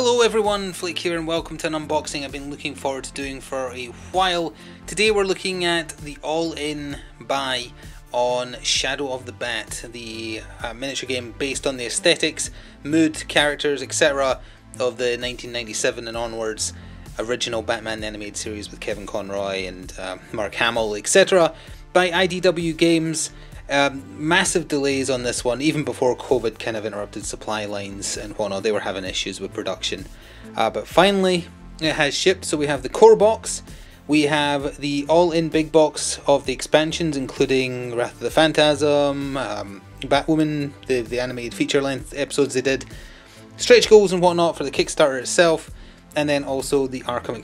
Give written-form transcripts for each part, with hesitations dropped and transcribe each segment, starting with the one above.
Hello everyone, Flick here and welcome to an unboxing I've been looking forward to doing for a while. Today we're looking at the all-in buy on Shadow of the Bat, the miniature game based on the aesthetics, mood, characters, etc. of the 1997 and onwards original Batman animated series with Kevin Conroy and Mark Hamill, etc. by IDW Games. Massive delays on this one, even before COVID kind of interrupted supply lines and whatnot. They were having issues with production, but finally it has shipped. So we have the core box, we have the all-in big box of the expansions, including Wrath of the Phantasm, Batwoman, the animated feature-length episodes they did, stretch goals and whatnot for the Kickstarter itself, and then also the Arkham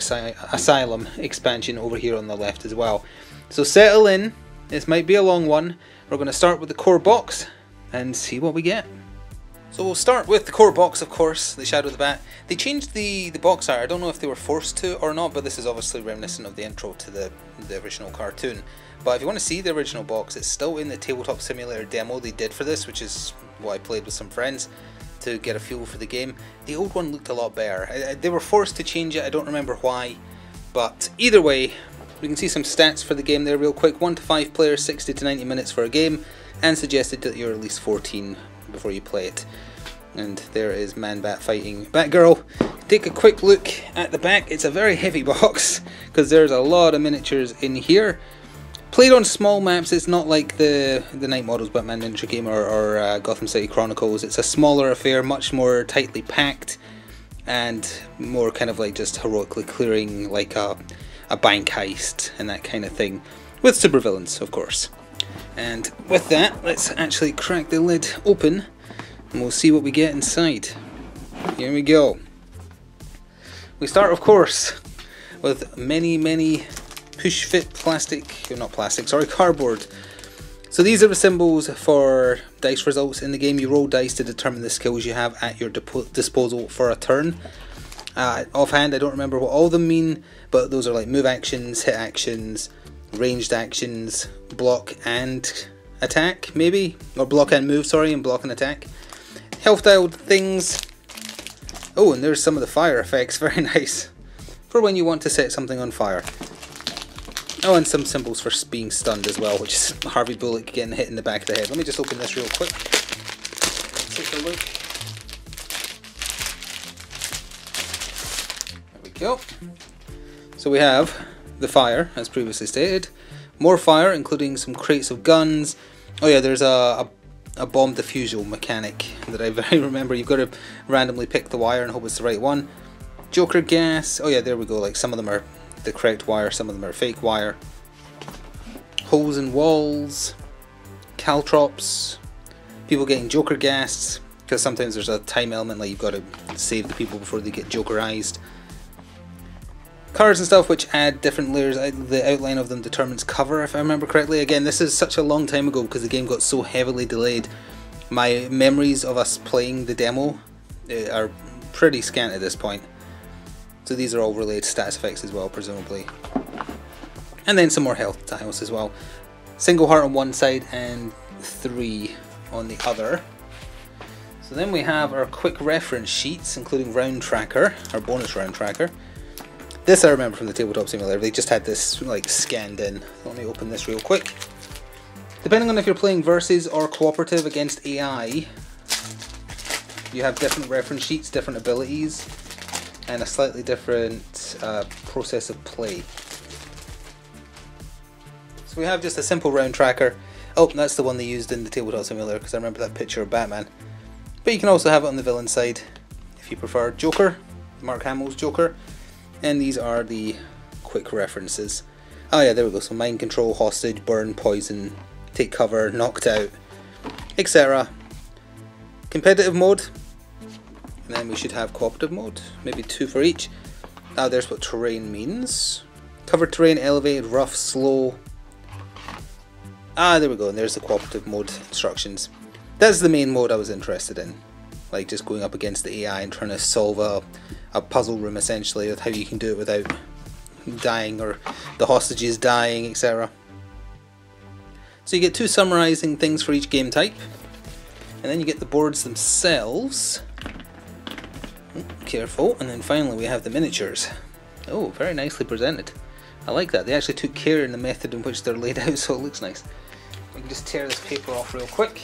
Asylum expansion over here on the left as well. So settle in, this might be a long one. We're going to start with the core box and see what we get. So we'll start with the core box, of course, the Shadow of the Bat. They changed the box art. I don't know if they were forced to or not, but this is obviously reminiscent of the intro to the original cartoon. But if you want to see the original box, it's still in the Tabletop Simulator demo they did for this, which is what I played with some friends to get a feel for the game. The old one looked a lot better. They were forced to change it, I don't remember why, but either way, we can see some stats for the game there real quick. 1 to 5 players, 60 to 90 minutes for a game, and suggested that you're at least 14 before you play it. And there is Man-Bat fighting Batgirl. Take a quick look at the back. It's a very heavy box because there's a lot of miniatures in here. Played on small maps. It's not like the Night Models Batman miniature game or Gotham City Chronicles. It's a smaller affair, much more tightly packed, and more kind of like just heroically clearing like a bank heist and that kind of thing, with supervillains, of course. And with that, let's actually crack the lid open and we'll see what we get inside. Here we go. We start, of course, with many push fit cardboard. So these are the symbols for dice results in the game. You roll dice to determine the skills you have at your disposal for a turn. Offhand, I don't remember what all of them mean, but those are like move actions, hit actions, ranged actions, block and attack, maybe? Or block and move, sorry, and block and attack. Health dialed things. Oh, and there's some of the fire effects, very nice. For when you want to set something on fire. Oh, and some symbols for being stunned as well, which is Harvey Bullock getting hit in the back of the head. Let me just open this real quick. Take a look. Go. So we have the fire, as previously stated. More fire, including some crates of guns. Oh yeah, there's a bomb diffusal mechanic that I very remember. You've got to randomly pick the wire and hope it's the right one. Joker gas. Oh yeah, there we go. Like some of them are the correct wire, some of them are fake wire. Holes in walls. Caltrops. People getting Joker gas, because sometimes there's a time element, like you've got to save the people before they get Jokerized. Cards and stuff which add different layers. The outline of them determines cover, if I remember correctly. Again, this is such a long time ago because the game got so heavily delayed. My memories of us playing the demo are pretty scant at this point. So these are all related to stats effects as well, presumably. And then some more health tiles as well. Single heart on one side and 3 on the other. So then we have our quick reference sheets, including round tracker, our bonus round tracker. This I remember from the Tabletop Simulator. They just had this like scanned in. Let me open this real quick. Depending on if you're playing versus or cooperative against AI, you have different reference sheets, different abilities, and a slightly different process of play. So we have just a simple round tracker. Oh, that's the one they used in the Tabletop Simulator because I remember that picture of Batman. But you can also have it on the villain side if you prefer. Joker, Mark Hamill's Joker. And these are the quick references. Oh yeah, there we go. So mind control, hostage, burn, poison, take cover, knocked out, etc. Competitive mode. And then we should have cooperative mode. Maybe 2 for each. Ah, there's what terrain means. Covered terrain, elevated, rough, slow. Ah, there we go. And there's the cooperative mode instructions. That's the main mode I was interested in. Like just going up against the AI and trying to solve a puzzle room essentially with how you can do it without dying or the hostages dying, etc. So you get 2 summarizing things for each game type, and then you get the boards themselves. careful. And then finally we have the miniatures. Oh, very nicely presented. I like that. They actually took care in the method in which they're laid out, so it looks nice. We can just tear this paper off real quick.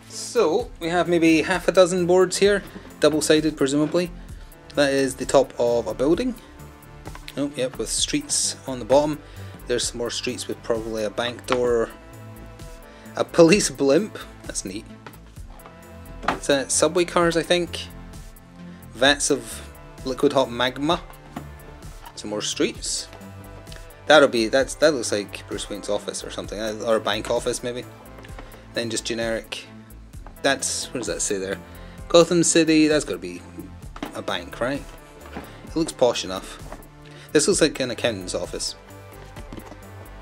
So we have maybe half a dozen boards here, double-sided presumably. That is the top of a building. Oh, yep, with streets on the bottom. There's some more streets with probably a bank door. A police blimp. That's neat. It's subway cars, I think. Vats of liquid hot magma. Some more streets. That looks like Bruce Wayne's office or something, or a bank office maybe. Then just generic. What does that say there? Gotham City. That's got to be a bank, right? It looks posh enough. This looks like an accountant's office.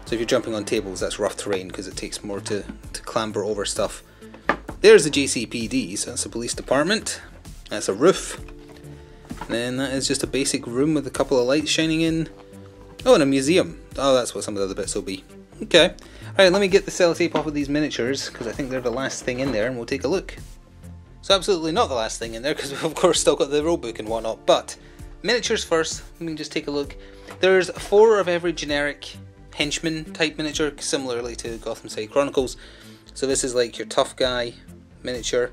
So if you're jumping on tables, that's rough terrain because it takes more to clamber over stuff. There's the JCPD, so that's a police department. That's a roof. And then that is just a basic room with a couple of lights shining in. Oh, and a museum. Oh, that's what some of the other bits will be. Okay. Alright, let me get the sellotape off of these miniatures, because I think they're the last thing in there, and we'll take a look. So absolutely not the last thing in there, because we've of course still got the rulebook and whatnot, but miniatures first. We can just take a look. There's 4 of every generic henchman type miniature, similarly to Gotham City Chronicles. So this is like your tough guy miniature.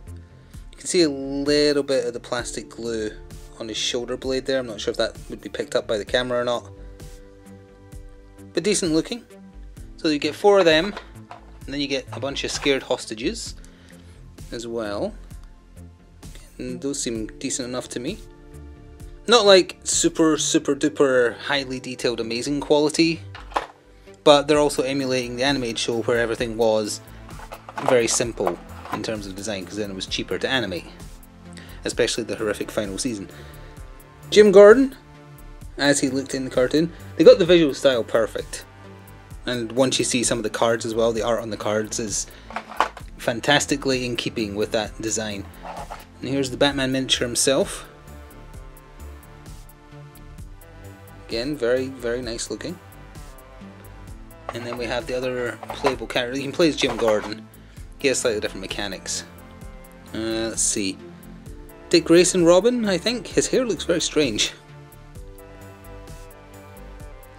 You can see a little bit of the plastic glue on his shoulder blade there. I'm not sure if that would be picked up by the camera or not. But decent looking. So you get 4 of them, and then you get a bunch of scared hostages as well. And those seem decent enough to me. Not like super duper highly detailed amazing quality, but they're also emulating the animated show where everything was very simple in terms of design, because then it was cheaper to animate, especially the horrific final season. Jim Gordon, as he looked in the cartoon. They got the visual style perfect, and once you see some of the cards as well, the art on the cards is fantastically in keeping with that design. And here's the Batman miniature himself. Again, very nice looking. And then we have the other playable character. You can play as Jim Gordon. He has slightly different mechanics. Let's see. Dick Grayson Robin, I think. His hair looks very strange.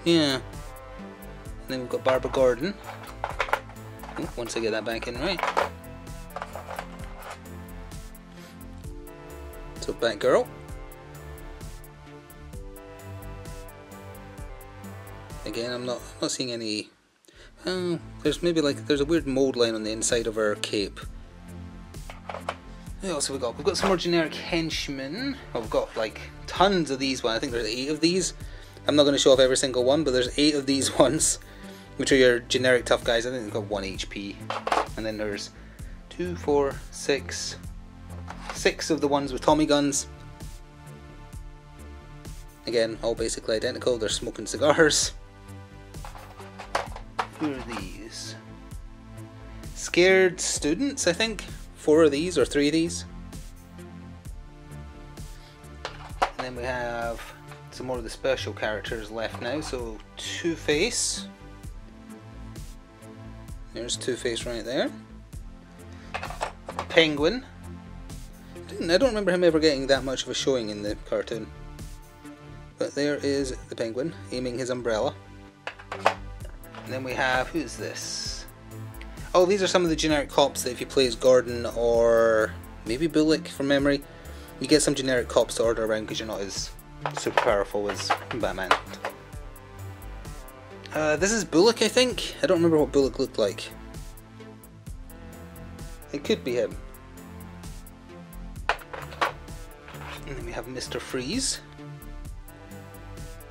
Yeah. And then we've got Barbara Gordon. Ooh, once I get that back in right. So Batgirl. Again, I'm not seeing any. There's a weird mold line on the inside of her cape. What else have we got? We've got some more generic henchmen. We've got like tons of these ones. I think there's 8 of these. I'm not going to show off every single one, but there's 8 of these ones, which are your generic tough guys. I think they've got 1 HP. And then there's 2, 4, 6 of the ones with Tommy guns. Again, all basically identical. They're smoking cigars. Who are these? Scared students, I think. 4 of these, or 3 of these. And then we have some more of the special characters left now. So Two-Face. There's Two-Face right there. Penguin. I don't remember him ever getting that much of a showing in the cartoon. But there is the Penguin, aiming his umbrella. And then we have, who's this? Oh, these are some of the generic cops that if you play as Gordon or maybe Bullock from memory, you get some generic cops to order around because you're not as super powerful as Batman. This is Bullock, I think. I don't remember what Bullock looked like. It could be him. And then we have Mr. Freeze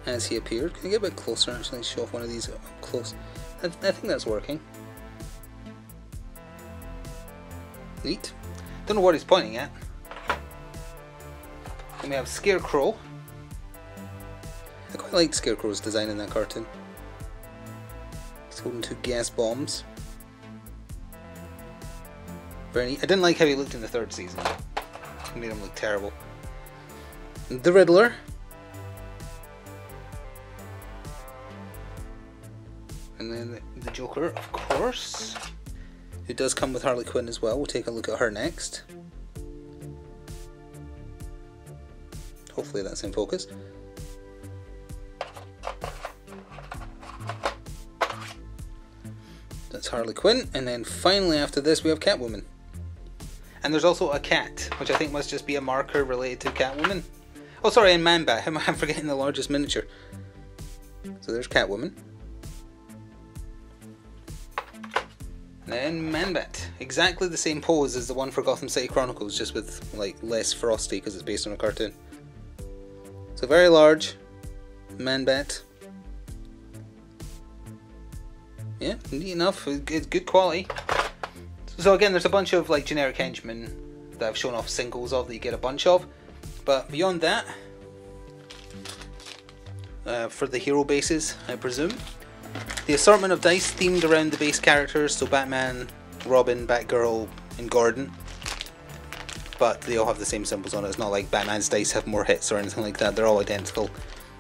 as he appeared. Can I get a bit closer and actually show off one of these up close? I think that's working. Neat. Don't know what he's pointing at. Then we have Scarecrow. I quite like Scarecrow's design in that cartoon. He's holding 2 gas bombs. Very neat. I didn't like how he looked in the 3rd season. It made him look terrible. The Riddler. And then the Joker, of course, who does come with Harley Quinn as well. We'll take a look at her next. Hopefully that's in focus. That's Harley Quinn, and then finally after this we have Catwoman. And there's also a cat, which I think must just be a marker related to Catwoman. Oh sorry, and Man-Bat, I'm forgetting the largest miniature. So there's Catwoman. And then Man-Bat, exactly the same pose as the one for Gotham City Chronicles, just with like less frosty because it's based on a cartoon. So very large, Man-Bat. Yeah, neat enough, it's good quality. So again, there's a bunch of like generic henchmen that I've shown off singles of that you get a bunch of. But beyond that, for the hero bases, I presume, the assortment of dice themed around the base characters, so Batman, Robin, Batgirl, and Gordon. But they all have the same symbols on it. It's not like Batman's dice have more hits or anything like that. They're all identical.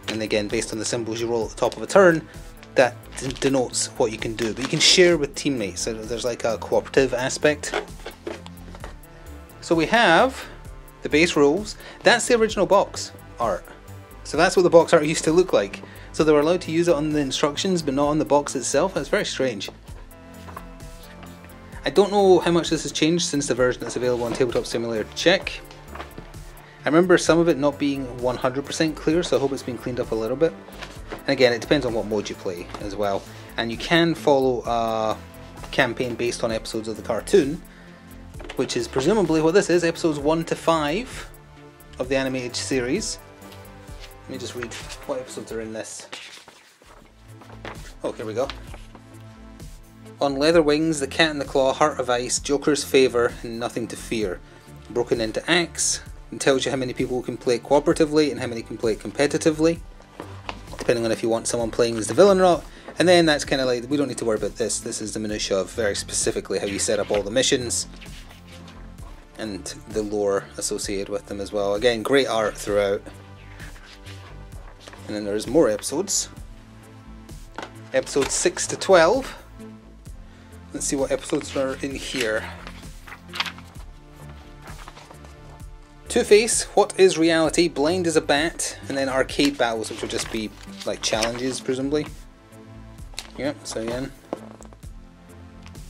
And again, based on the symbols you roll at the top of a turn, that denotes what you can do. But you can share with teammates, so there's like a cooperative aspect. So we have the base rules. That's the original box art. So that's what the box art used to look like. So they were allowed to use it on the instructions but not on the box itself. That's very strange. I don't know how much this has changed since the version that's available on Tabletop Simulator Check. I remember some of it not being 100% clear, so I hope it's been cleaned up a little bit. And again, it depends on what mode you play as well. And you can follow a campaign based on episodes of the cartoon, which is presumably what this is, episodes 1 to 5 of the animated series. Let me just read what episodes are in this. Oh, here we go. On Leather Wings, The Cat and the Claw, Heart of Ice, Joker's Favour, and Nothing to Fear. Broken into acts, and tells you how many people can play cooperatively and how many can play competitively, depending on if you want someone playing as the villain or not. And then that's kind of like, we don't need to worry about this. This is the minutiae of very specifically how you set up all the missions and the lore associated with them as well. Again, great art throughout. And then there's more episodes. Episodes 6 to 12. Let's see what episodes are in here. Two-Face, What is Reality, Blind as a Bat, and then arcade battles, which will just be like challenges, presumably. Yep, so again,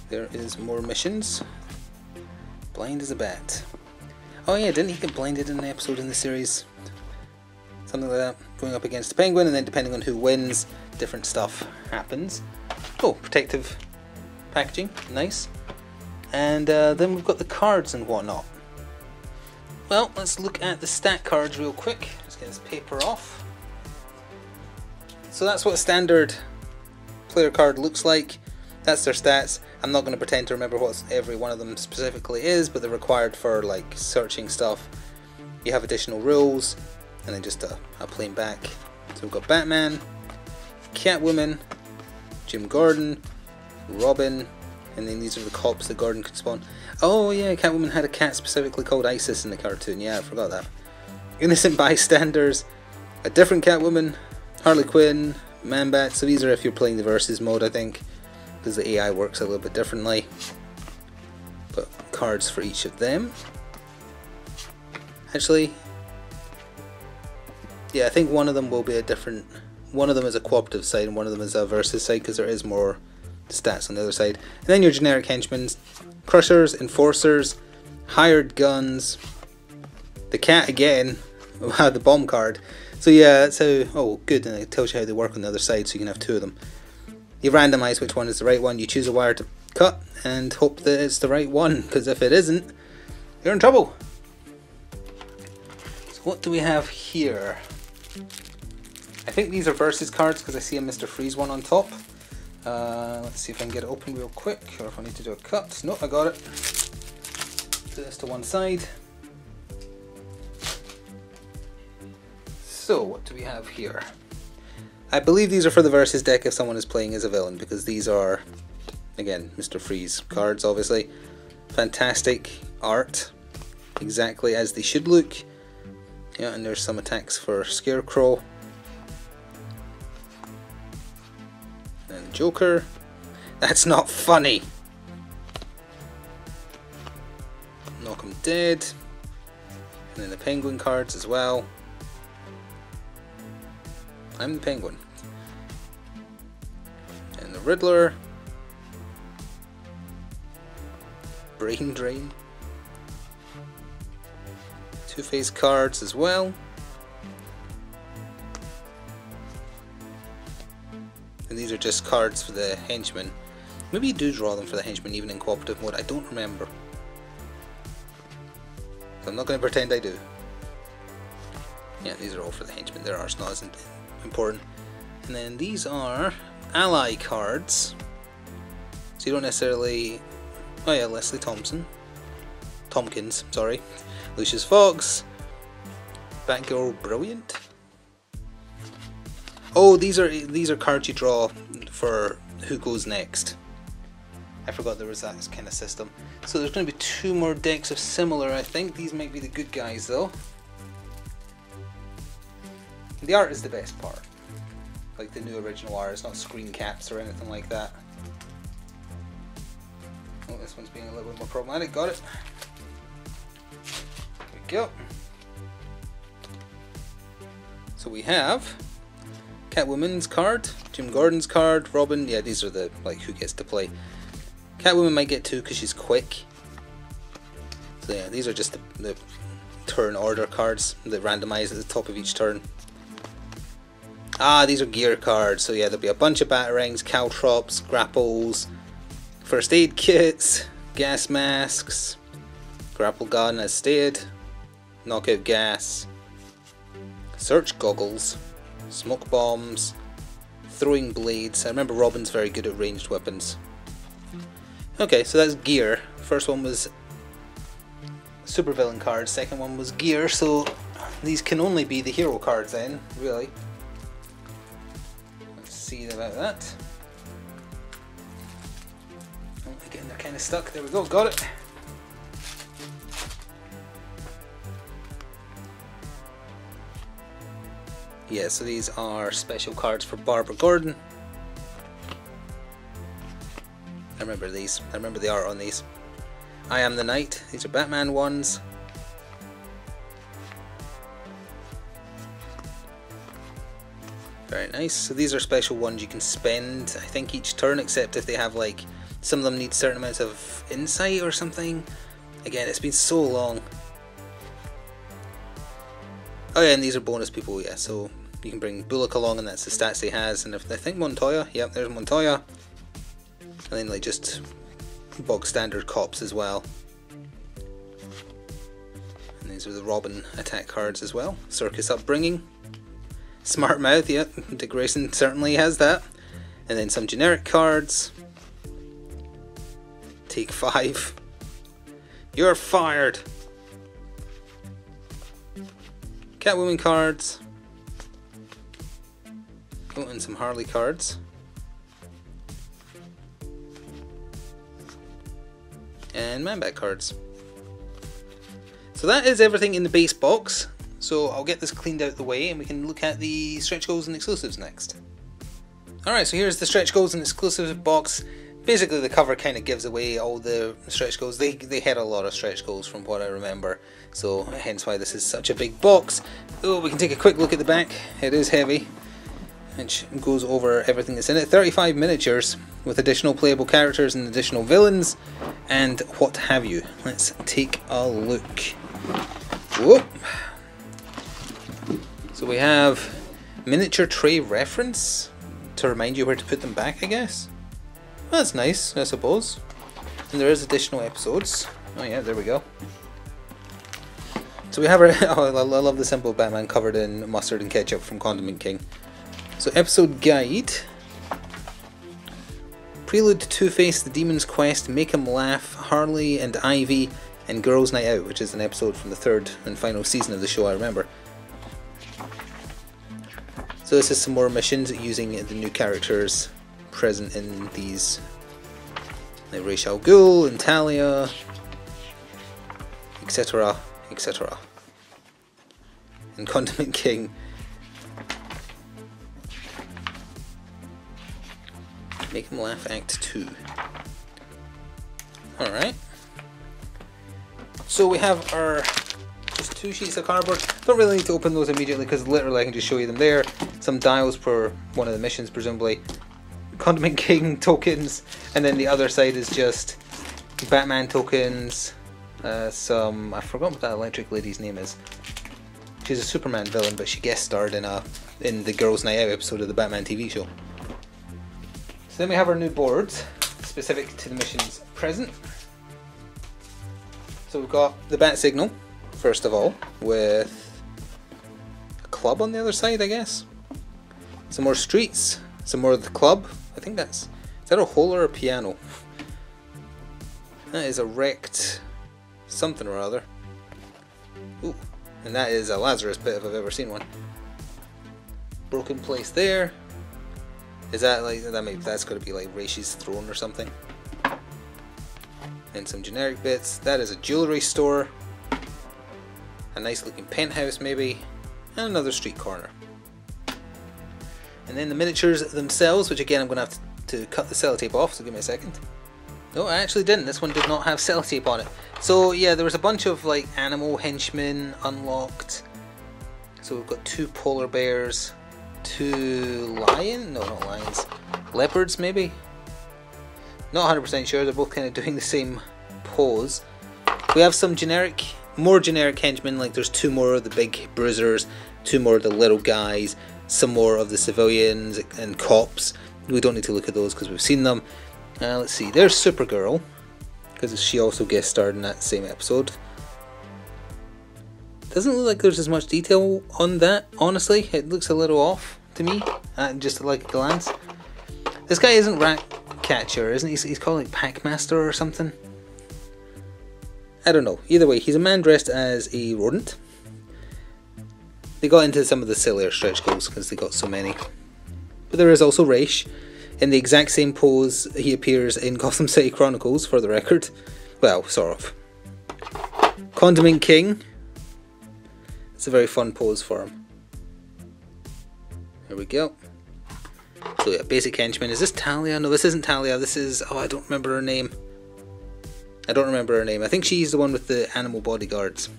there is more missions. Blind as a Bat. Oh yeah, didn't he get blinded in an episode in the series? Something like that. Going up against the Penguin, and then depending on who wins, different stuff happens. Oh, protective packaging, nice. And then we've got the cards and whatnot. Well, let's look at the stat cards real quick. Just get this paper off. So that's what a standard player card looks like. That's their stats. I'm not going to pretend to remember what every one of them specifically is, but they're required for like searching stuff. You have additional rules, and then just a plain back. So we've got Batman, Catwoman, Jim Gordon, Robin, and then these are the cops that Gordon could spawn. Oh yeah, Catwoman had a cat specifically called Isis in the cartoon. Yeah, I forgot that. Innocent Bystanders, a different Catwoman, Harley Quinn, Man-Bat. So these are if you're playing the versus mode, I think, because the AI works a little bit differently. But cards for each of them. Actually, yeah, I think one of them will be a different. One of them is a cooperative side, and one of them is a versus side, because there is more stats on the other side. And then your generic henchmen, crushers, enforcers, hired guns, the cat again, the bomb card. So yeah, that's how, oh good, and it tells you how they work on the other side, so you can have two of them. You randomise which one is the right one, you choose a wire to cut, and hope that it's the right one, because if it isn't, you're in trouble. So what do we have here? I think these are versus cards, because I see a Mr. Freeze one on top. Let's see if I can get it open real quick, or if I need to do a cut. No, I got it. Put this to one side. So, what do we have here? I believe these are for the versus deck if someone is playing as a villain, because these are, again, Mr. Freeze cards, obviously. Fantastic art, exactly as they should look. Yeah, and there's some attacks for Scarecrow. And Joker. That's not funny. Knock 'em dead. And then the Penguin cards as well. I'm the Penguin. And the Riddler. Brain Drain. Two-Face cards as well. And these are just cards for the henchmen. Maybe you do draw them for the henchmen even in cooperative mode, I don't remember. So I'm not going to pretend I do. Yeah, these are all for the henchmen, there are not as important. And then these are ally cards. So you don't necessarily... Oh yeah, Leslie Tompkins, sorry. Lucius Fox. Batgirl Brilliant. Oh, these are cards you draw for who goes next. I forgot there was that kind of system. So there's going to be 2 more decks of similar, I think. These might be the good guys though. The art is the best part. Like the new original art, it's not screen caps or anything like that. Oh, this one's being a little bit more problematic. Got it. There we go. So we have Catwoman's card, Jim Gordon's card, Robin. Yeah, these are the like who gets to play. Catwoman might get 2 because she's quick. So yeah, these are just the turn order cards that randomize at the top of each turn. Ah, these are gear cards. So yeah, there'll be a bunch of batarangs, caltrops, grapples, first aid kits, gas masks, grapple gun as stated, knockout gas, search goggles, smoke bombs, throwing blades. I remember Robin's very good at ranged weapons. Okay, so that's gear. First one was supervillain cards, second one was gear, so these can only be the hero cards then, really. Let's see about that. Oh, again, they're kind of stuck. There we go, got it. Yeah, so these are special cards for Barbara Gordon. I remember these. I remember the art on these. I Am the Knight. These are Batman ones. Very nice. So these are special ones you can spend, I think, each turn, except if they have like, some of them need certain amounts of insight or something. Again, it's been so long. Oh yeah, and these are bonus people, yeah, so you can bring Bullock along and that's the stats he has, and if I think Montoya, yep, there's Montoya. And then like just bog standard cops as well. And these are the Robin attack cards as well. Circus Upbringing. Smart Mouth, yep, Dick Grayson certainly has that. And then some generic cards. Take 5. You're fired. Catwoman cards. Oh, and some Harley cards. And Man-Bat cards. So that is everything in the base box. So I'll get this cleaned out the way and we can look at the stretch goals and exclusives next. Alright, so here's the stretch goals and exclusives box. Basically the cover kind of gives away all the stretch goals. They had a lot of stretch goals from what I remember, so hence why this is such a big box. Oh, we can take a quick look at the back. It is heavy, which goes over everything that's in it. 35 miniatures with additional playable characters and additional villains and what have you. Let's take a look. Whoop. So we have miniature tray reference to remind you where to put them back, I guess. That's nice, I suppose. And there is additional episodes. Oh yeah, there we go. So we have our... Oh, I love the simple Batman covered in mustard and ketchup from Condiment King. So episode guide. Prelude to Two-Face, The Demon's Quest, Make 'Em Laugh, Harley and Ivy, and Girls' Night Out, which is an episode from the 3rd and final season of the show, I remember. So this is some more missions using the new characters present in these, like Ra's al Ghul and Talia, etc, etc. And Condiment King. Make 'Em Laugh Act 2. Alright. So we have our just 2 sheets of cardboard. Don't really need to open those immediately because literally I can just show you them there. Some dials for one of the missions presumably. Condiment King tokens, and then the other side is just Batman tokens. Some, I forgot what that electric lady's name is. She's a Superman villain, but she guest starred in the Girls' Night Out episode of the Batman TV show. So then we have our new boards, specific to the missions present. So we've got the bat signal, first of all, with a club on the other side, I guess. Some more streets, some more of the club. I think is that a hole or a piano? That is a wrecked something or other. Ooh, and that is a Lazarus pit if I've ever seen one. Broken place there. Is that like that's got to be like Raish's throne or something? And some generic bits. That is a jewelry store. A nice looking penthouse maybe, and another street corner. And then the miniatures themselves, which again I'm going to have to cut the sellotape off, so give me a second. No, I actually didn't. This one did not have sellotape on it. So yeah, there was a bunch of like animal henchmen unlocked. So we've got 2 polar bears, 2 not lions, leopards maybe? Not 100% sure, they're both kind of doing the same pose. We have some more generic henchmen, like there's 2 more of the big bruisers, 2 more of the little guys, some more of the civilians and cops. We don't need to look at those because we've seen them. Let's see, there's Supergirl, because she also guest starred in that same episode. Doesn't look like there's as much detail on that, honestly. It looks a little off to me, just like a glance. This guy isn't Ratcatcher, isn't he? He's called like Packmaster or something. I don't know. Either way, he's a man dressed as a rodent. They got into some of the sillier stretch goals because they got so many. But there is also Raish, in the exact same pose he appears in Gotham City Chronicles, for the record. Well, sort of. Condiment King. It's a very fun pose for him. Here we go. So yeah, basic henchman. Is this Talia? No, this isn't Talia. This is... oh, I don't remember her name. I think she's the one with the animal bodyguards.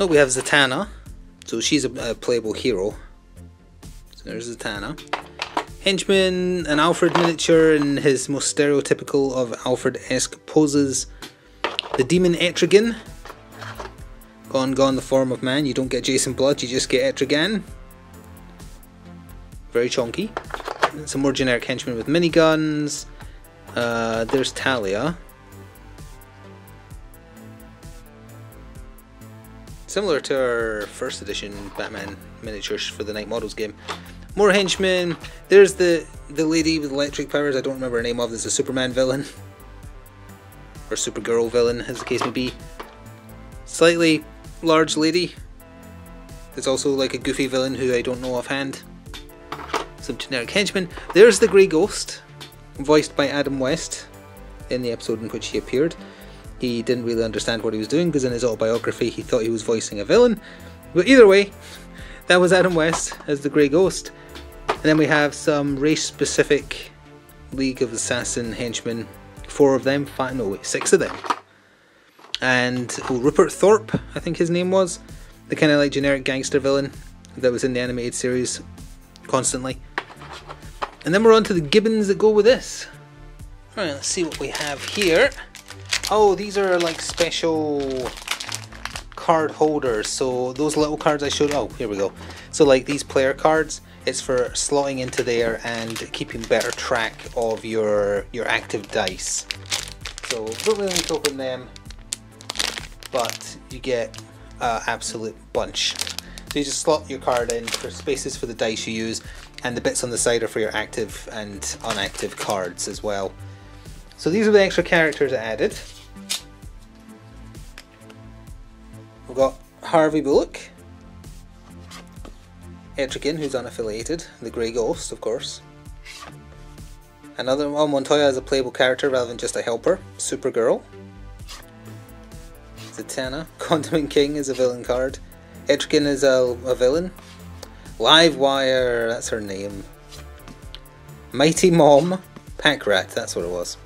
Oh, we have Zatanna. So she's a playable hero. So there's Zatanna. Henchman, an Alfred miniature in his most stereotypical of Alfred-esque poses. The demon Etrigan. Gone the form of man. You don't get Jason Blood, you just get Etrigan. Very chonky. Some more generic henchmen with miniguns. There's Talia. Similar to our first edition Batman miniatures for the Night Models game. More henchmen. There's the lady with electric powers. I don't remember her name of. There's a Superman villain. Or Supergirl villain, as the case may be. Slightly large lady. There's also like a goofy villain who I don't know offhand. Some generic henchmen. There's the Grey Ghost, voiced by Adam West in the episode in which he appeared. He didn't really understand what he was doing because in his autobiography he thought he was voicing a villain. But either way, that was Adam West as the Grey Ghost. And then we have some race-specific League of Assassin henchmen. 4 of them, 6 of them. And Rupert Thorpe, I think his name was. The kind of like generic gangster villain that was in the animated series constantly. And then we're on to the gibbons that go with this. Alright, let's see what we have here. Oh, these are like special card holders. So those little cards I showed, oh, here we go. So like these player cards, it's for slotting into there and keeping better track of your active dice. So don't really need to open them, but you get an absolute bunch. So you just slot your card in for spaces for the dice you use, and the bits on the side are for your active and unactive cards as well. So these are the extra characters I added. We've got Harvey Bullock, Etrigan, who's unaffiliated, the Grey Ghost, of course. Another one, Montoya as a playable character rather than just a helper, Supergirl. Zatanna, Condiment King is a villain card. Etrigan is a villain. Livewire, that's her name. Mighty Mom, Packrat, that's what it was.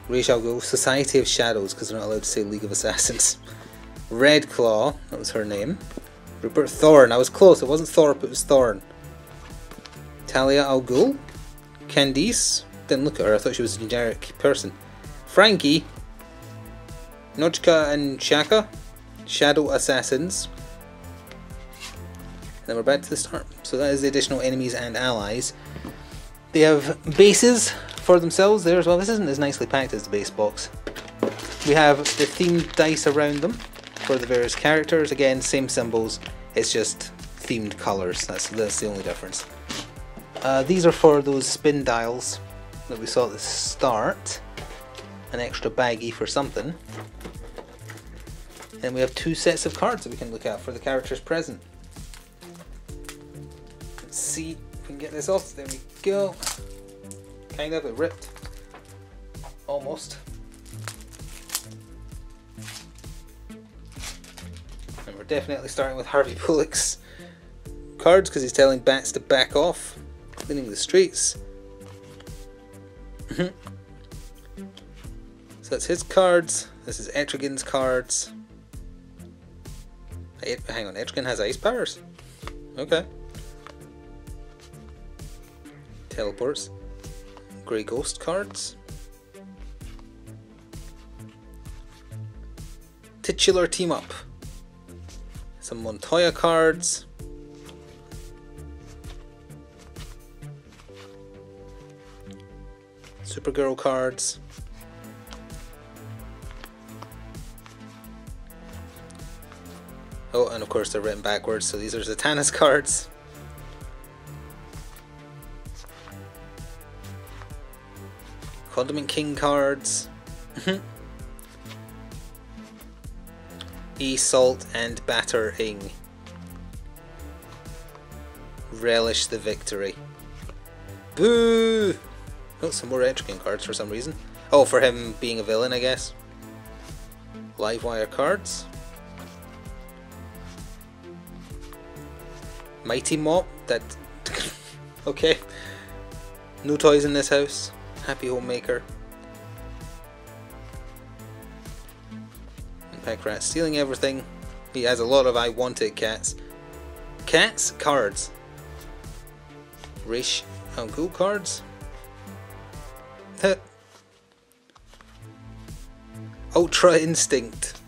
Ra's al Ghul, Society of Shadows, because they're not allowed to say League of Assassins. Red Claw, that was her name. Rupert Thorn, I was close, it wasn't Thorpe, it was Thorn. Talia Al Ghul. Candice, didn't look at her, I thought she was a generic person. Frankie. Nojka and Shaka. Shadow Assassins. And then we're back to the start. So that is the additional enemies and allies. They have bases for themselves there as well. This isn't as nicely packed as the base box. We have the themed dice around them for the various characters. Again, same symbols, it's just themed colours. That's the only difference. These are for those spin dials that we saw at the start. An extra baggie for something. And we have 2 sets of cards that we can look at for the characters present. Let's see if we can get this off. There we go. Kind of, it ripped. Almost. And we're definitely starting with Harvey Bullock's cards because he's telling bats to back off. Cleaning the streets. So that's his cards. This is Etrigan's cards. Hang on, Etrigan has ice powers? Okay. Teleports. Grey Ghost cards. Titular Team Up. Some Montoya cards. Supergirl cards. Oh, and of course they're written backwards, so these are Zatanna's cards. Condiment King cards. E-Salt and Battering. Relish the victory. Boo! Oh, some more Etrigan cards for some reason. Oh, for him being a villain, I guess. Livewire cards. Mighty Mop. That. Okay. No toys in this house. Happy Homemaker. And Pack Rat stealing everything. He has a lot of I wanted cats. Cats? Cards. Rish and Ghoul cards. Ultra Instinct.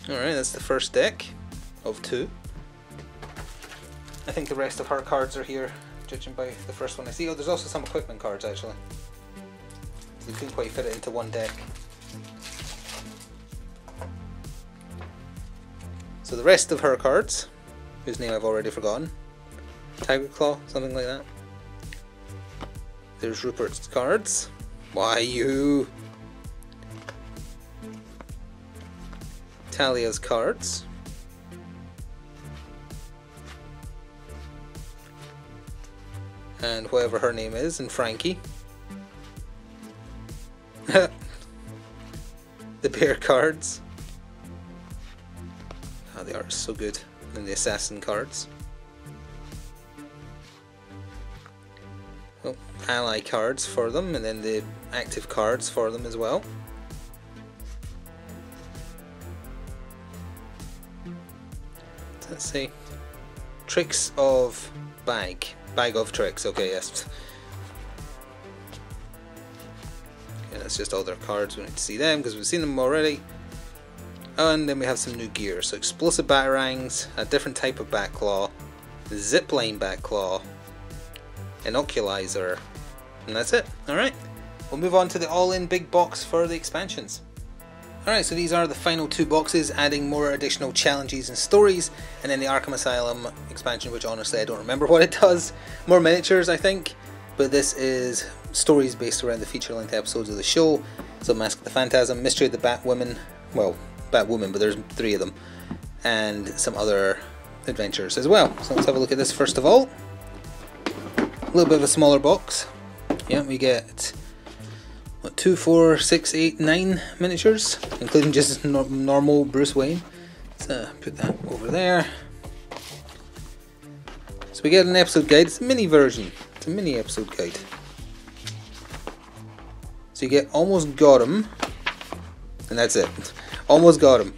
Alright, that's the first deck of 2. I think the rest of her cards are here, judging by the first one I see. Oh, there's also some equipment cards actually. They couldn't quite fit it into one deck. So the rest of her cards, whose name I've already forgotten. Tiger Claw, something like that. There's Rupert's cards. Why you? Talia's cards. And whatever her name is, and Frankie. The bear cards. Oh, the art is so good. And the assassin cards. Oh, ally cards for them, and then the active cards for them as well. Let's see. Tricks of Bag. Bag of Tricks, okay, yes. Okay, that's just all their cards, we need to see them because we've seen them already. And then we have some new gear. So explosive batarangs, a different type of bat claw, zipline bat claw, inoculizer, and that's it. Alright, we'll move on to the all-in big box for the expansions. Alright, so these are the final 2 boxes, adding more additional challenges and stories, and then the Arkham Asylum expansion, which honestly I don't remember what it does. More miniatures, I think, but this is stories based around the feature-length episodes of the show. So Mask of the Phantasm, Mystery of the Batwoman, well, Batwoman, but there's 3 of them, and some other adventures as well. So let's have a look at this first of all. A little bit of a smaller box. Yeah, we get what, 2, 4, 6, 8, 9 miniatures, including just normal Bruce Wayne. So put that over there. So we get an episode guide. It's a mini version. It's a mini episode guide. So you get Almost Got 'Em, and that's it. Almost got him.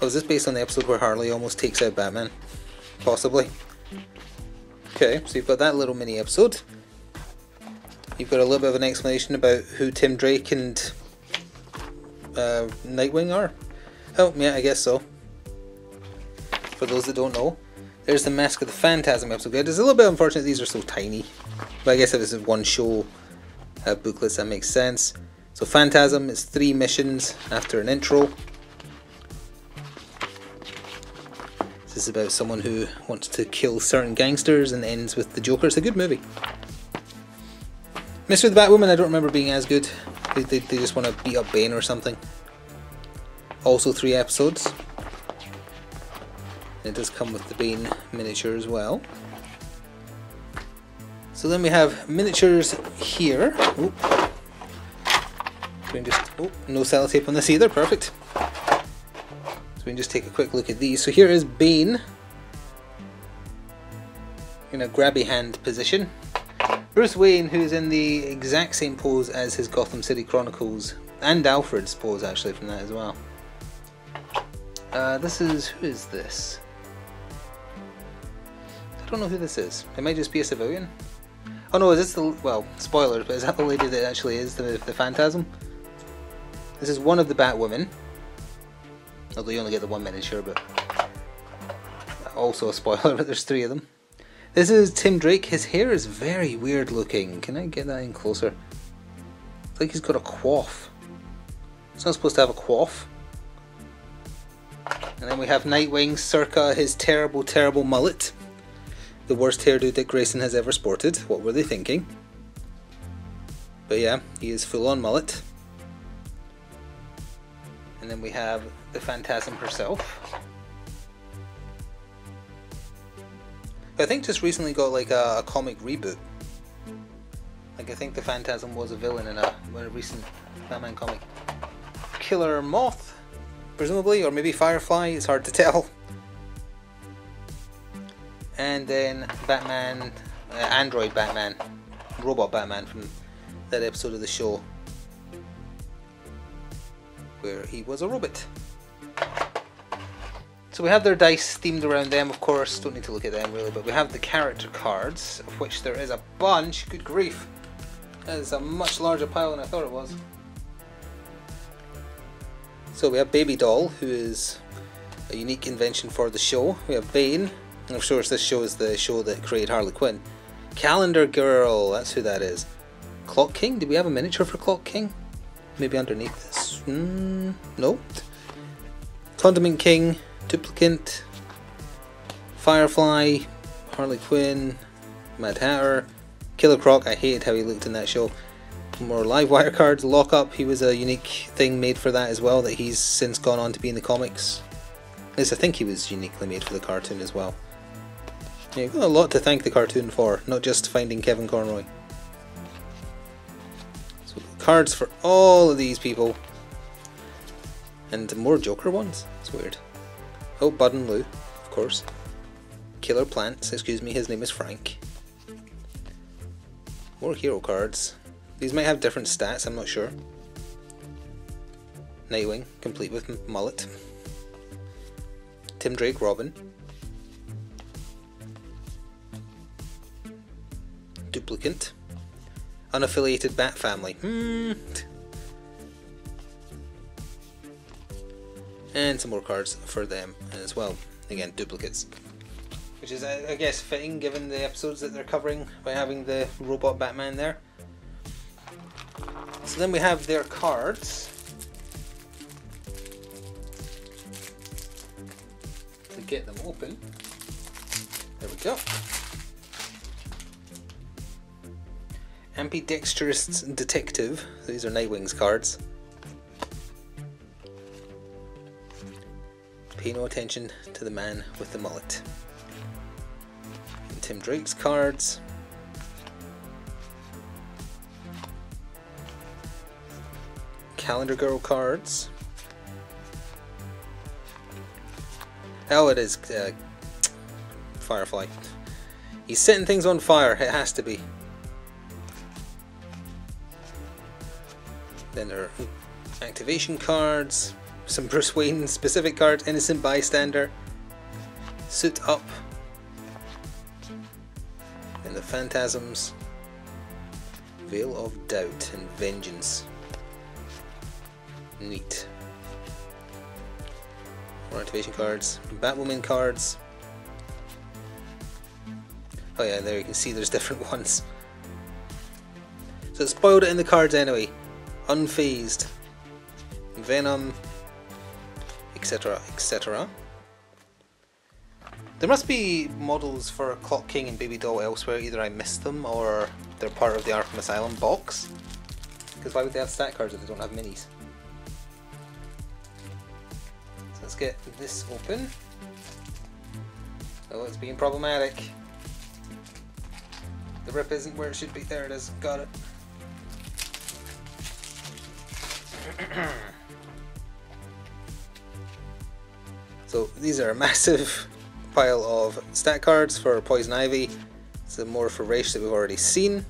Oh, is this based on the episode where Harley almost takes out Batman? Possibly. Okay, so you've got that little mini episode. You've got a little bit of an explanation about who Tim Drake and Nightwing are. Oh, yeah, I guess so. For those that don't know. There's the Mask of the Phantasm episode. It's a little bit unfortunate these are so tiny. But I guess if this is one show booklets, that makes sense. So Phantasm is 3 missions after an intro. This is about someone who wants to kill certain gangsters and ends with the Joker. It's a good movie. Mystery of the Batwoman, I don't remember being as good. They just want to beat up Bane or something. Also 3 episodes. It does come with the Bane miniature as well. So then we have miniatures here. Oop. We can just, oh, no sellotape on this either, perfect. So we can just take a quick look at these. So here is Bane in a grabby hand position. Bruce Wayne, who's in the exact same pose as his Gotham City Chronicles, and Alfred's pose actually from that as well. Who is this? I don't know who this is. It might just be a civilian. Oh no, is this the, well, spoilers, but is that the lady that actually is the Phantasm? This is one of the Batwomen. Although you only get the one miniature, but also a spoiler, but there's 3 of them. This is Tim Drake. His hair is very weird looking. Can I get that in closer? It's like he's got a coif. It's not supposed to have a coif. And then we have Nightwing circa his terrible, terrible mullet. The worst hairdo Dick Grayson has ever sported. What were they thinking? But yeah, he is full on mullet. And then we have the Phantasm herself. I think just recently got like a comic reboot. Like I think the Phantasm was a villain in a recent Batman comic. Killer Moth, presumably, or maybe Firefly, it's hard to tell. And then Batman, Android Batman, Robot Batman from that episode of the show where he was a robot. So we have their dice themed around them, of course, don't need to look at them really, but we have the character cards, of which there is a bunch. Good grief, that is a much larger pile than I thought it was. So we have Baby Doll, who is a unique invention for the show. We have Bane, and of course this show is the show that created Harley Quinn. Calendar Girl, that's who that is. Clock King, did we have a miniature for Clock King? Maybe underneath this? No. Condiment King, Duplicant, Firefly, Harley Quinn, Mad Hatter, Killer Croc, I hated how he looked in that show. More Livewire cards, Lockup, he was a unique thing made for that as well, that he's since gone on to be in the comics. At least I think he was uniquely made for the cartoon as well. Yeah, you've got a lot to thank the cartoon for, not just finding Kevin Conroy. So cards for all of these people. And more Joker ones, it's weird. Oh, Bud and Lou, of course. Killer Plants, excuse me, his name is Frank. More hero cards. These might have different stats, I'm not sure. Nightwing, complete with mullet. Tim Drake, Robin. Duplicant. Unaffiliated Bat Family. And some more cards for them as well. Again, duplicates. Which is, I guess, fitting given the episodes that they're covering by having the robot Batman there. So then we have their cards. To get them open. There we go. Ambidextrous Detective. These are Nightwing's cards. Pay no attention to the man with the mullet. And Tim Drake's cards. Calendar Girl cards. Oh, it is Firefly. He's setting things on fire, it has to be. Then there are activation cards, some Bruce Wayne specific cards, Innocent Bystander, Suit Up, and the Phantasms, Veil of Doubt and Vengeance. Neat. More activation cards, Batwoman cards. Oh yeah, there you can see there's different ones. So it spoiled it in the cards anyway. Unfazed, Venom, etc, etc. There must be models for Clock King and Baby Doll elsewhere, either I missed them or they're part of the Arkham Asylum box. Because why would they have stat cards if they don't have minis? So let's get this open. Oh, it's being problematic. The rip isn't where it should be. There it is, got it. So these are a massive pile of stat cards for Poison Ivy. Some more for Raish that we've already seen.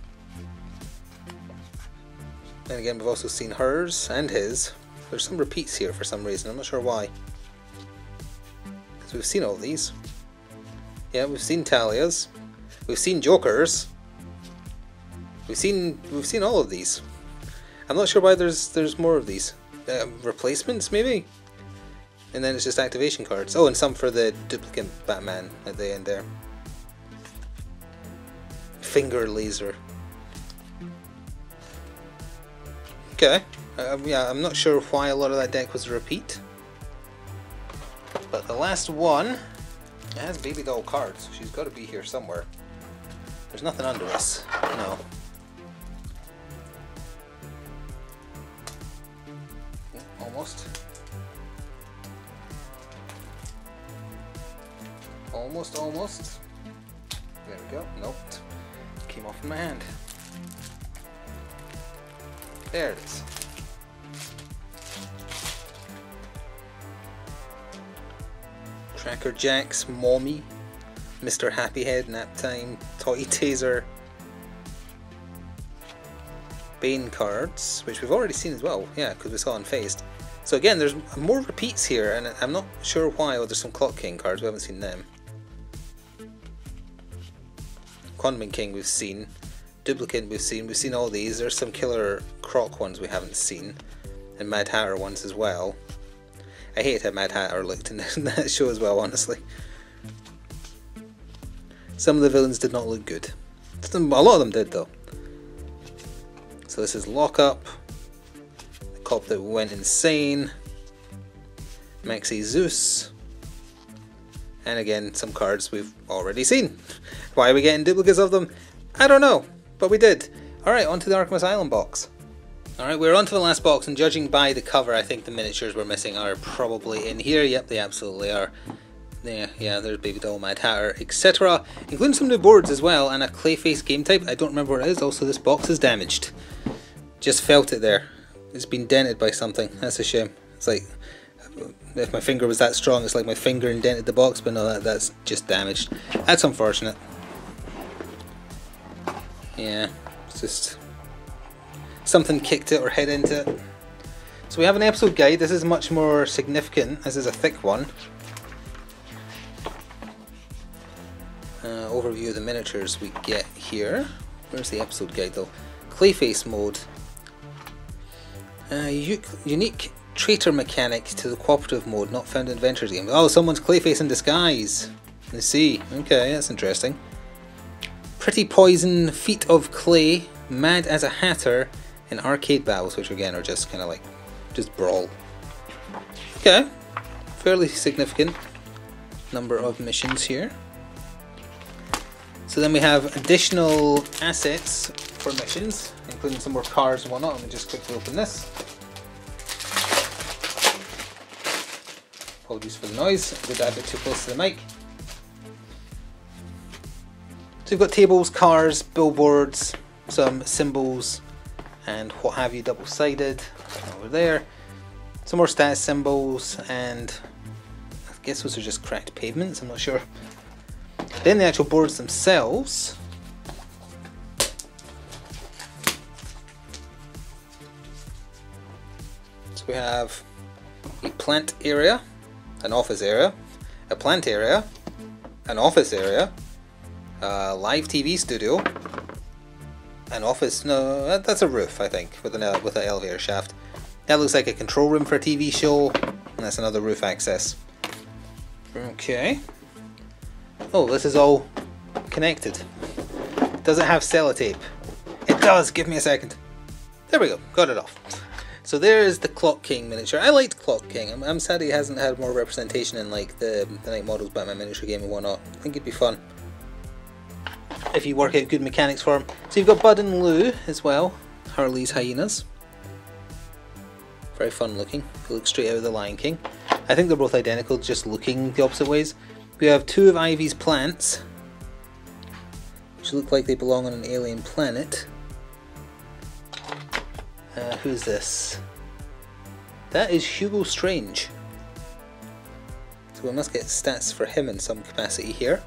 And again, we've also seen hers and his. There's some repeats here for some reason, I'm not sure why. Because we've seen all these. Yeah, we've seen Talia's. We've seen Joker's. We've seen all of these. I'm not sure why there's more of these. Replacements, maybe? And then it's just activation cards. Oh, and some for the duplicate Batman at the end there. Finger laser. Okay. Yeah, I'm not sure why a lot of that deck was a repeat. But the last one, it has Baby Doll cards. She's got to be here somewhere. There's nothing under this. No. Almost. Almost. There we go. Nope. Came off in my hand. There it is. Cracker Jacks, Mommy, Mr. Happyhead, Nap Time, Toy Taser, Bane cards, which we've already seen as well, yeah, because we saw Unfazed. So again, there's more repeats here, and I'm not sure why. Oh, there's some Clock King cards, we haven't seen them. Condiment King we've seen, Duplicate we've seen all these. There's some Killer Croc ones we haven't seen, and Mad Hatter ones as well. I hate how Mad Hatter looked in that show as well, honestly. Some of the villains did not look good. A lot of them did though. So this is Lockup, the cop that went insane, Maxi Zeus, and again some cards we've already seen. Why are we getting duplicates of them? I don't know, but we did. Alright, on to the Arkham Asylum box. Alright, we're on to the last box, and judging by the cover, I think the miniatures we're missing are probably in here. Yep, they absolutely are. There, yeah, there's Baby Doll, Mad Hatter, etc. Including some new boards as well, and a Clayface game type. I don't remember what it is. Also, this box is damaged. Just felt it there. It's been dented by something. That's a shame. It's like, if my finger was that strong, it's like my finger indented the box, but no, that's just damaged. That's unfortunate. Yeah, it's just something kicked it or hit into it. So we have an episode guide. This is much more significant. This is a thick one. Overview of the miniatures we get here. Where's the episode guide though? Clayface mode. Unique traitor mechanic to the cooperative mode not found in Adventures games. Oh, someone's Clayface in disguise. I see. Okay, that's interesting. Pretty Poison, Feet of Clay, Mad as a Hatter, and Arcade Battles, which again are just kind of like, just brawl. Okay, fairly significant number of missions here. So then we have additional assets for missions, including some more cars and whatnot. Let me just quickly open this. Apologies for the noise, I did that a bit too close to the mic. So we've got tables, cars, billboards, some symbols, and what have you, double-sided over there. Some more status symbols, and I guess those are just cracked pavements, I'm not sure. Then the actual boards themselves. So we have a plant area, an office area, a plant area, an office area, a live TV studio, an office, no, that's a roof I think, with an elevator shaft. That looks like a control room for a TV show, and that's another roof access. Okay. Oh, this is all connected. Does it have sellotape? It does! Give me a second. There we go, got it off. So there's the Clock King miniature. I liked Clock King. I'm sad he hasn't had more representation in like the Night Models Batman miniature game and whatnot. I think it'd be fun if you work out good mechanics for him. So you've got Bud and Lou as well, Harley's hyenas. Very fun looking. They look straight out of the Lion King. I think they're both identical, just looking the opposite ways. We have two of Ivy's plants, which look like they belong on an alien planet. Who's this? That is Hugo Strange. So we must get stats for him in some capacity here.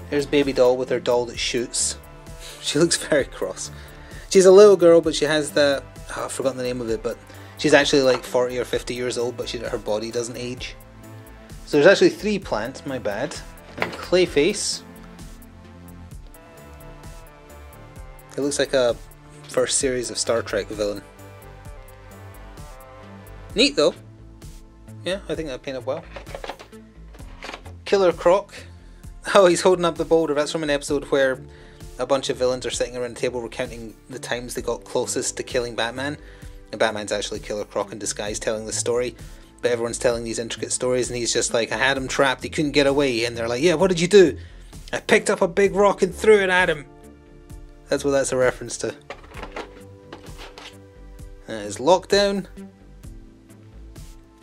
Here's Baby Doll with her doll that shoots. She looks very cross. She's a little girl, but she has that... Oh, I've forgotten the name of it, but she's actually like 40 or 50 years old, but her body doesn't age. So there's actually 3 plants, my bad. And Clayface. It looks like a first series of Star Trek villain. Neat though. Yeah, I think that painted well. Killer Croc. Oh, he's holding up the boulder. That's from an episode where a bunch of villains are sitting around a table recounting the times they got closest to killing Batman. And Batman's actually Killer Croc in disguise telling the story. But everyone's telling these intricate stories and he's just like, I had him trapped, he couldn't get away. And they're like, yeah, what did you do? I picked up a big rock and threw it at him. That's what that's a reference to. That is Lockdown.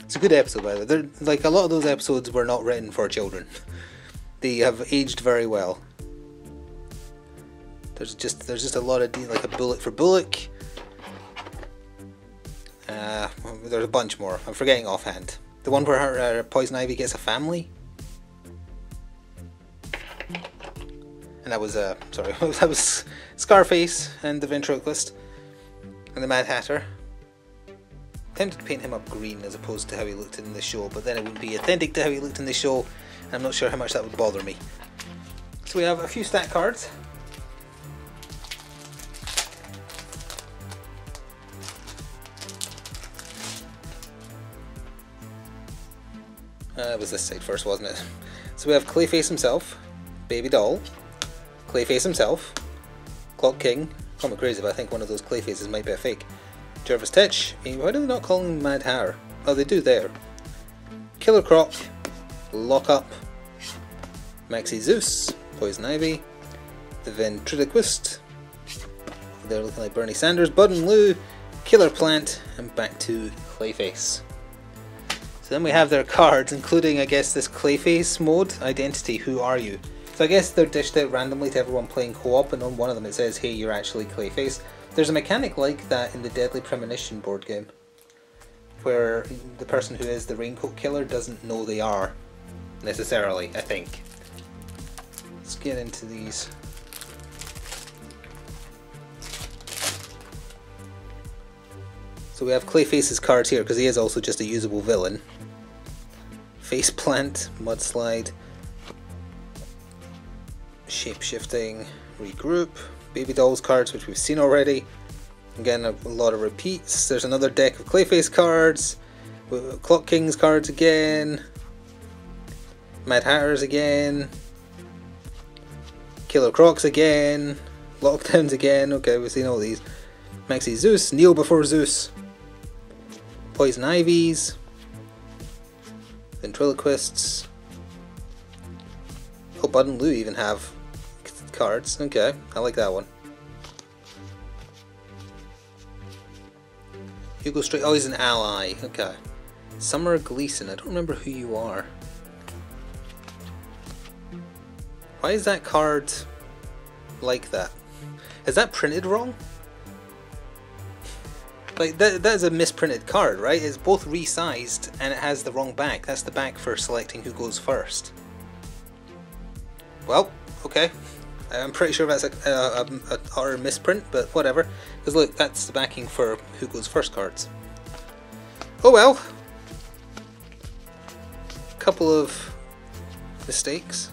It's a good episode, by the way. They're, like, a lot of those episodes were not written for children. They have aged very well. There's just a lot of like a Bullet for Bullock. There's a bunch more. I'm forgetting offhand. The one where Poison Ivy gets a family. And that was sorry, that was Scarface and the ventriloquist and the Mad Hatter. Tempted to paint him up green as opposed to how he looked in the show, but then it wouldn't be authentic to how he looked in the show, and I'm not sure how much that would bother me. So we have a few stat cards. It was this side first, wasn't it? So we have Clayface himself, Baby Doll, Clayface himself, Clock King. Call me crazy, but I think one of those Clayfaces might be a fake. Jervis Titch. Why do they not call him Mad Hatter? Oh, they do there. Killer Croc, Lockup, Maxie Zeus, Poison Ivy, the Ventriloquist. They're looking like Bernie Sanders, Bud and Lou, Killer Plant, and back to Clayface. So then we have their cards, including, I guess, this Clayface mode, Identity, Who Are You? So I guess they're dished out randomly to everyone playing co-op, and on one of them it says, hey, you're actually Clayface. There's a mechanic like that in the Deadly Premonition board game, where the person who is the Raincoat Killer doesn't know they are, necessarily, I think. Let's get into these. So we have Clayface's cards here, because he is also just a usable villain. Faceplant, Mudslide, Shapeshifting, Regroup, Baby Doll's cards, which we've seen already. Again, a lot of repeats. There's another deck of Clayface cards, Clock King's cards again, Mad Hatters again, Killer Crocs again, Lockdowns again. Okay, we've seen all these. Maxie Zeus, Kneel Before Zeus, Poison Ivies, Ventriloquists. Oh, Bud and Lou even have cards. Okay, I like that one. Hugo Straight. Oh, he's an ally. Okay. Summer Gleason. I don't remember who you are. Why is that card like that? Is that printed wrong? Like, that is a misprinted card, right? It's both resized and it has the wrong back. That's the back for selecting who goes first. Well, okay. I'm pretty sure that's a misprint, but whatever. Because look, that's the backing for who goes first cards. Oh well. Couple of mistakes.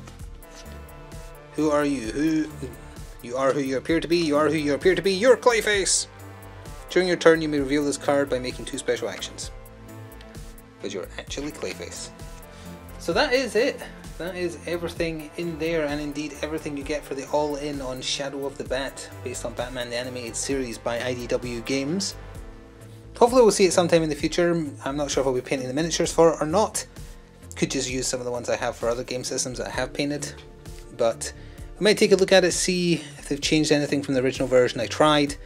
Who are you? You are who you appear to be. You are who you appear to be. You're Clayface! During your turn you may reveal this card by making 2 special actions. But you're actually Clayface. So that is it. That is everything in there, and indeed everything you get for the all-in on Shadow of the Bat, based on Batman the Animated Series by IDW Games. Hopefully we'll see it sometime in the future. I'm not sure if I'll be painting the miniatures for it or not. Could just use some of the ones I have for other game systems that I have painted. But I might take a look at it, see if they've changed anything from the original version I tried.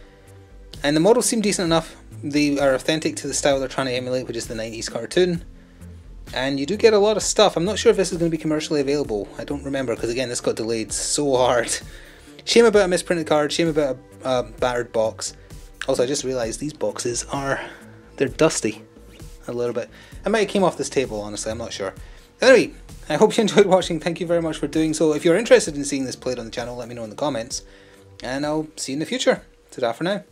And the models seem decent enough. They are authentic to the style they're trying to emulate, which is the 90s cartoon. And you do get a lot of stuff. I'm not sure if this is going to be commercially available. I don't remember, because again, this got delayed so hard. Shame about a misprinted card, shame about a battered box. Also, I just realised these boxes they're dusty a little bit. I might have came off this table, honestly, I'm not sure. Anyway, I hope you enjoyed watching. Thank you very much for doing so. If you're interested in seeing this played on the channel, let me know in the comments. And I'll see you in the future. Ta-da for now.